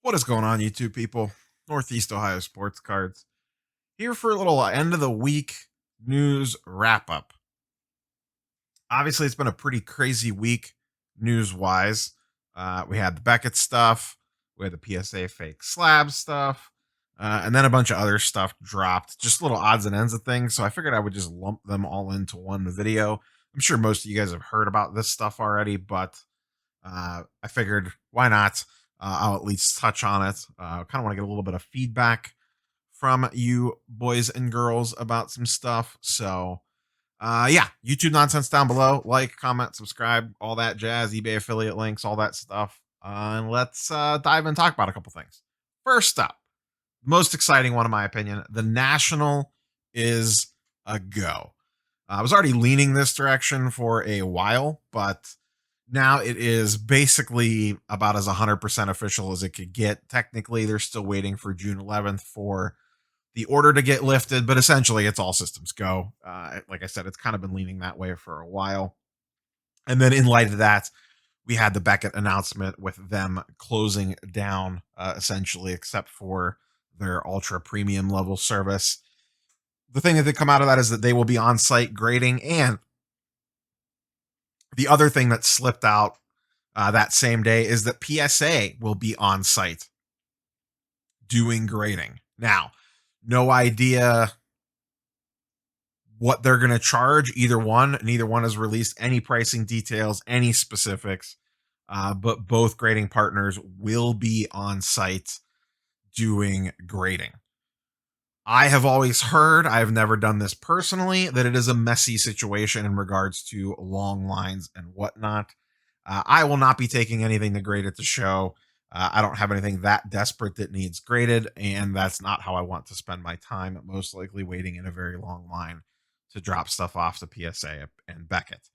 What is going on, YouTube people? Northeast Ohio Sports Cards here for a little end of the week news wrap up. Obviously, it's been a pretty crazy week news wise. We had the Beckett stuff, we had the PSA fake slab stuff, and then a bunch of other stuff dropped, just little odds and ends of things. So I figured I would just lump them all into one video. I'm sure most of you guys have heard about this stuff already, but I figured why not? I'll at least touch on it. I kind of want to get a little bit of feedback from you boys and girls about some stuff. So, yeah, YouTube nonsense down below. Like, comment, subscribe, all that jazz, eBay affiliate links, all that stuff. And let's dive in and talk about a couple things. First up, most exciting one, in my opinion, the National is a go. I was already leaning this direction for a while, but now it is basically about as 100% official as it could get. Technically, they're still waiting for June 11th for the order to get lifted, but essentially it's all systems go. Like I said, it's kind of been leaning that way for a while. And then in light of that, we had the Beckett announcement with them closing down essentially, except for their ultra premium level service. The thing that did come out of that is that they will be on site grading, and the other thing that slipped out that same day is that PSA will be on site doing grading. Now, no idea what they're going to charge either one. Neither one has released any pricing details, any specifics, but both grading partners will be on site doing grading. I have always heard, I've never done this personally, that it is a messy situation in regards to long lines and whatnot. I will not be taking anything to grade at the show. I don't have anything that desperate that needs graded, and that's not how I want to spend my time, most likely waiting in a very long line to drop stuff off to PSA and Beckett.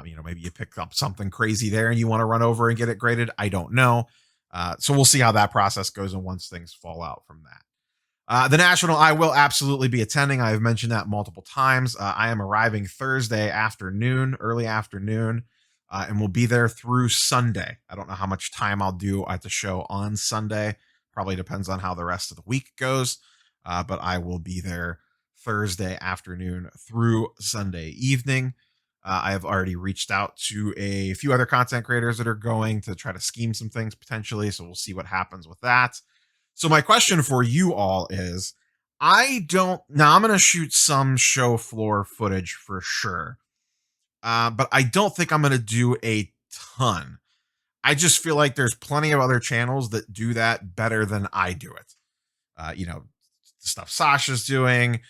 Maybe you pick up something crazy there and you want to run over and get it graded. I don't know. So we'll see how that process goes and once things fall out from that. The National, I will absolutely be attending. I've mentioned that multiple times. I am arriving Thursday afternoon, early afternoon, and we'll be there through Sunday. I don't know how much time I'll do at the show on Sunday. Probably depends on how the rest of the week goes, but I will be there Thursday afternoon through Sunday evening. I have already reached out to a few other content creators that are going to try to scheme some things potentially, so we'll see what happens with that. So my question for you all is, I'm going to shoot some show floor footage for sure. But I don't think I'm going to do a ton. I just feel like there's plenty of other channels that do that better than I do it. The stuff Sasha's doing,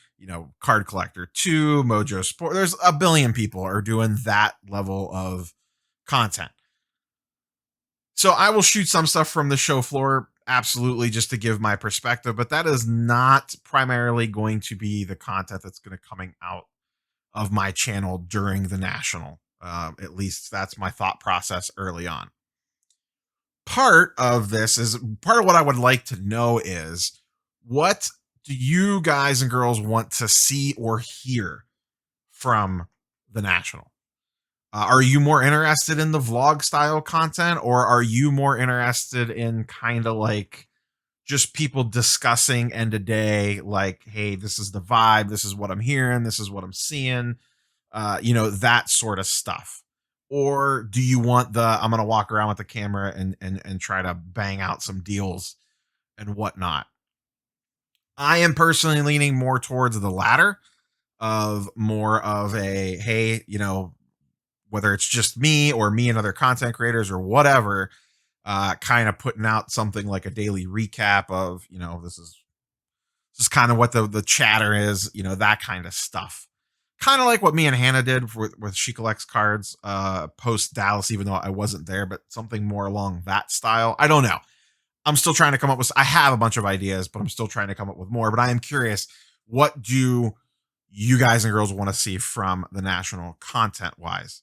Card Collector 2, Mojo Sport. There's a billion people are doing that level of content. So I will shoot some stuff from the show floor, absolutely, just to give my perspective, but that is not primarily going to be the content that's going to coming out of my channel during the National. At least that's my thought process early on. Part of what I would like to know is, what do you guys and girls want to see or hear from the National? Are you more interested in the vlog style content, or are you more interested in kind of like just people discussing end of day, like, hey, this is the vibe, this is what I'm hearing, this is what I'm seeing, that sort of stuff? Or do you want I'm going to walk around with the camera and try to bang out some deals and whatnot? I am personally leaning more towards the latter, of more of a, hey, whether it's just me or me and other content creators or whatever, kind of putting out something like a daily recap of, this is kind of what the chatter is, that kind of stuff. Kind of like what me and Hannah did with She Collects Cards post Dallas, even though I wasn't there, but something more along that style. I don't know. I'm still trying to come up with, I have a bunch of ideas, but I'm still trying to come up with more. But I am curious, what do you guys and girls want to see from the National content wise?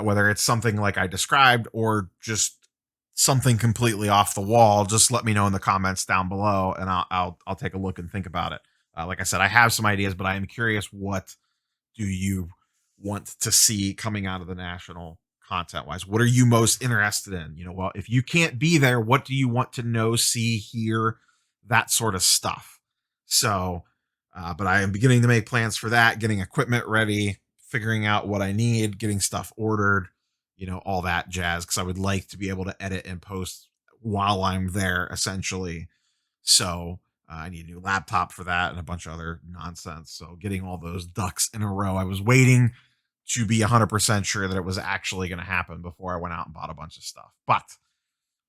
Whether it's something like I described or just something completely off the wall, just let me know in the comments down below, and I'll take a look and think about it. Like I said, I have some ideas, but I am curious, what do you want to see coming out of the National content wise? What are you most interested in? Well, if you can't be there, what do you want to know, see, hear, that sort of stuff? So, but I am beginning to make plans for that, getting equipment ready, figuring out what I need, getting stuff ordered, all that jazz. Cause I would like to be able to edit and post while I'm there, essentially. So, I need a new laptop for that and a bunch of other nonsense. So, getting all those ducks in a row. I was waiting to be 100% sure that it was actually going to happen before I went out and bought a bunch of stuff. But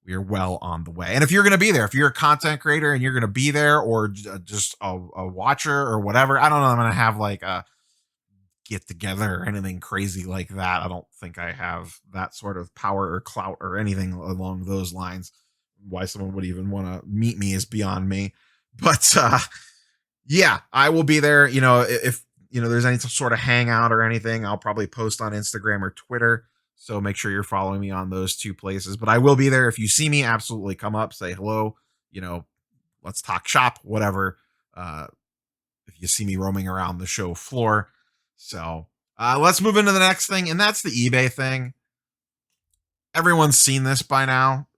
we are well on the way. And if you're going to be there, if you're a content creator and you're going to be there, or just a watcher or whatever, I don't know, I'm going to have like a get together or anything crazy like that. I don't think I have that sort of power or clout or anything along those lines. Why someone would even want to meet me is beyond me. But yeah, I will be there. If there's any sort of hangout or anything, I'll probably post on Instagram or Twitter. So make sure you're following me on those two places. But I will be there. If you see me, absolutely come up, say hello. Let's talk shop, whatever. Uh, if you see me roaming around the show floor. So let's move into the next thing, and that's the eBay thing. Everyone's seen this by now.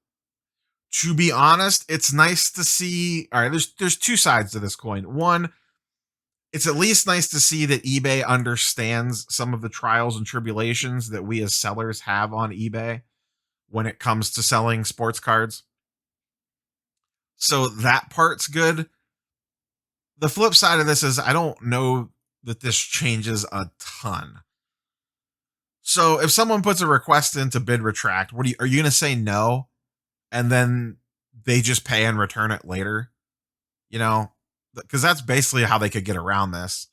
To be honest, it's nice to see. All right, there's two sides to this coin. One, it's at least nice to see that eBay understands some of the trials and tribulations that we as sellers have on eBay when it comes to selling sports cards. So that part's good. The flip side of this is I don't know that this changes a ton. So if someone puts a request in to bid retract, are you going to say no? And then they just pay and return it later? Because that's basically how they could get around this.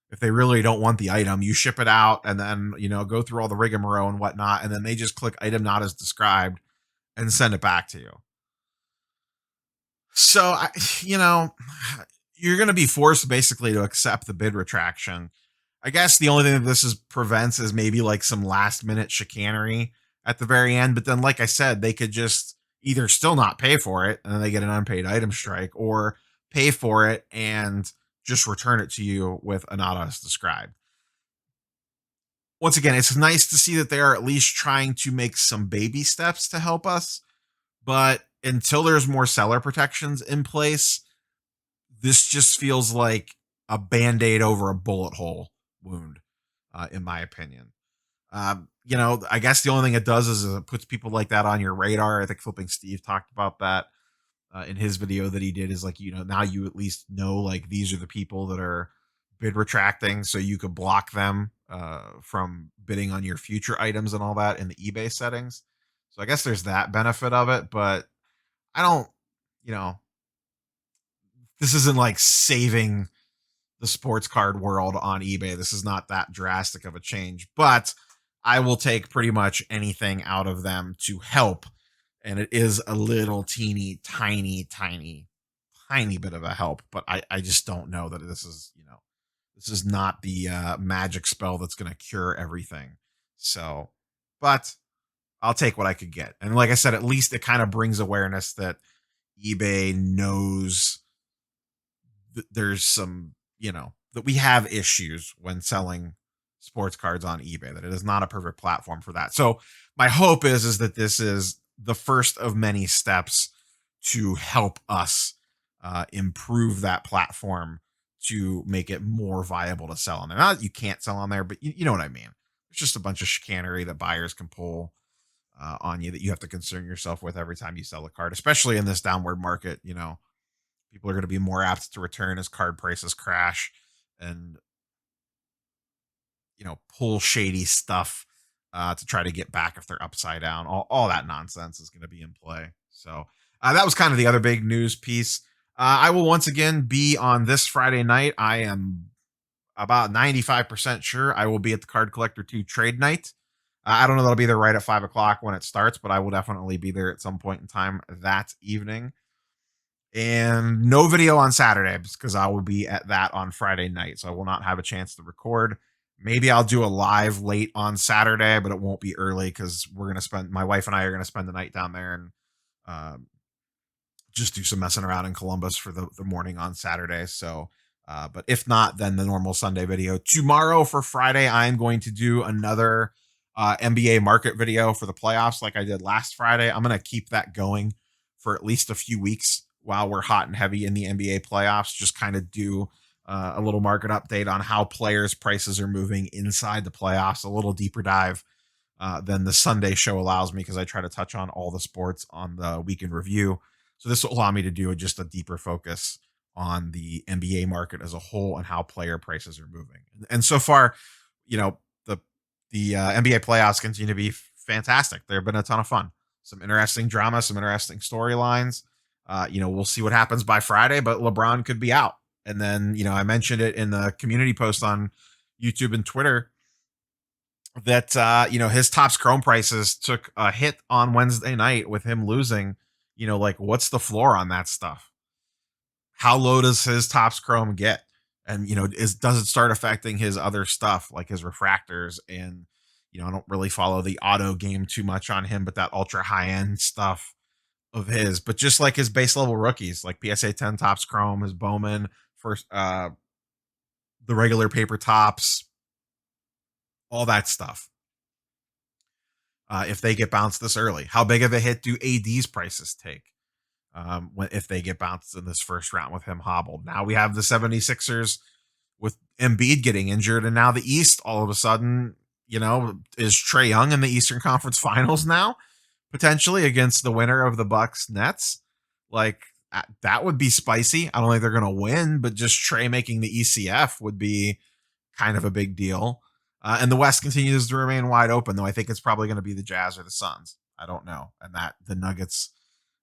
If they really don't want the item, you ship it out and then, go through all the rigmarole and whatnot. And then they just click item not as described and send it back to you. So, you're going to be forced basically to accept the bid retraction. I guess the only thing that prevents is maybe like some last minute chicanery at the very end. But then, like I said, they could just either still not pay for it and then they get an unpaid item strike, or pay for it and just return it to you with a not as described. Once again, it's nice to see that they are at least trying to make some baby steps to help us. But until there's more seller protections in place, this just feels like a band-aid over a bullet hole wound, in my opinion. I guess the only thing it does is it puts people like that on your radar. I think Flipping Steve talked about that in his video that he did, is like, now you at least know, like, these are the people that are bid retracting, so you could block them from bidding on your future items and all that in the eBay settings. So I guess there's that benefit of it, but I don't, this isn't like saving the sports card world on eBay. This is not that drastic of a change, but I will take pretty much anything out of them to help. And it is a little teeny, tiny, tiny, tiny bit of a help. But I just don't know that this is not the magic spell that's going to cure everything. So, but I'll take what I could get. And like I said, at least it kind of brings awareness that eBay knows that there's some, that we have issues when selling sports cards on eBay, that it is not a perfect platform for that. So my hope is that this is the first of many steps to help us improve that platform to make it more viable to sell on there. Not that you can't sell on there, but you know what I mean. It's just a bunch of chicanery that buyers can pull on you that you have to concern yourself with every time you sell a card, especially in this downward market. People are going to be more apt to return as card prices crash and, pull shady stuff to try to get back if they're upside down. All that nonsense is going to be in play. So that was kind of the other big news piece. I will once again be on this Friday night. I am about 95% sure I will be at the Card Collector 2 trade night. I don't know that I'll be there right at 5 o'clock when it starts, but I will definitely be there at some point in time that evening. And no video on Saturday because I will be at that on Friday night. So I will not have a chance to record. Maybe I'll do a live late on Saturday, but it won't be early because my wife and I are going to spend the night down there and just do some messing around in Columbus for the morning on Saturday. So, but if not, then the normal Sunday video. Tomorrow for Friday, I'm going to do another NBA market video for the playoffs like I did last Friday. I'm going to keep that going for at least a few weeks while we're hot and heavy in the NBA playoffs. Just kind of do a little market update on how players' prices are moving inside the playoffs, a little deeper dive than the Sunday show allows me because I try to touch on all the sports on the weekend review. So this will allow me to do just a deeper focus on the NBA market as a whole and how player prices are moving. And so far, you know, the NBA playoffs continue to be fantastic. They've been a ton of fun. Some interesting drama, some interesting storylines. We'll see what happens by Friday, but LeBron could be out. And then, I mentioned it in the community post on YouTube and Twitter that his Topps Chrome prices took a hit on Wednesday night with him losing. Like what's the floor on that stuff? How low does his Topps Chrome get? And does it start affecting his other stuff like his refractors? And I don't really follow the auto game too much on him, but that ultra high end stuff of his. But just like his base level rookies, like PSA 10 Topps Chrome, his Bowman, first the regular paper tops, all that stuff. If they get bounced this early, how big of a hit do AD's prices take? If they get bounced in this first round with him hobbled. Now we have the 76ers with Embiid getting injured, and now the East all of a sudden, is Trae Young in the Eastern Conference Finals now, potentially against the winner of the Bucks Nets. Like that would be spicy. I don't think they're going to win, but just Trae making the ECF would be kind of a big deal. And the West continues to remain wide open, though I think it's probably going to be the Jazz or the Suns. I don't know. And that the Nuggets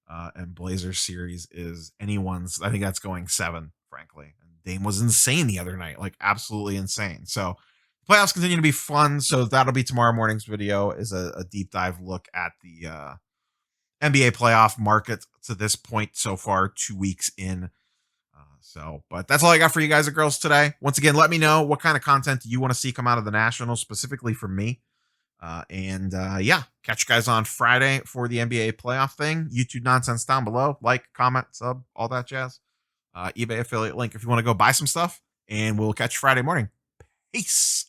and Blazers series is anyone's. I think that's going 7, frankly. And Dame was insane the other night, like absolutely insane. So playoffs continue to be fun. So that'll be tomorrow morning's video is a deep dive look at the NBA playoff market to this point so far, 2 weeks in. But that's all I got for you guys and girls today. Once again, let me know what kind of content you want to see come out of the Nationals, specifically from me. Catch you guys on Friday for the NBA playoff thing. YouTube nonsense down below. Like, comment, sub, all that jazz. eBay affiliate link if you want to go buy some stuff. And we'll catch you Friday morning. Peace.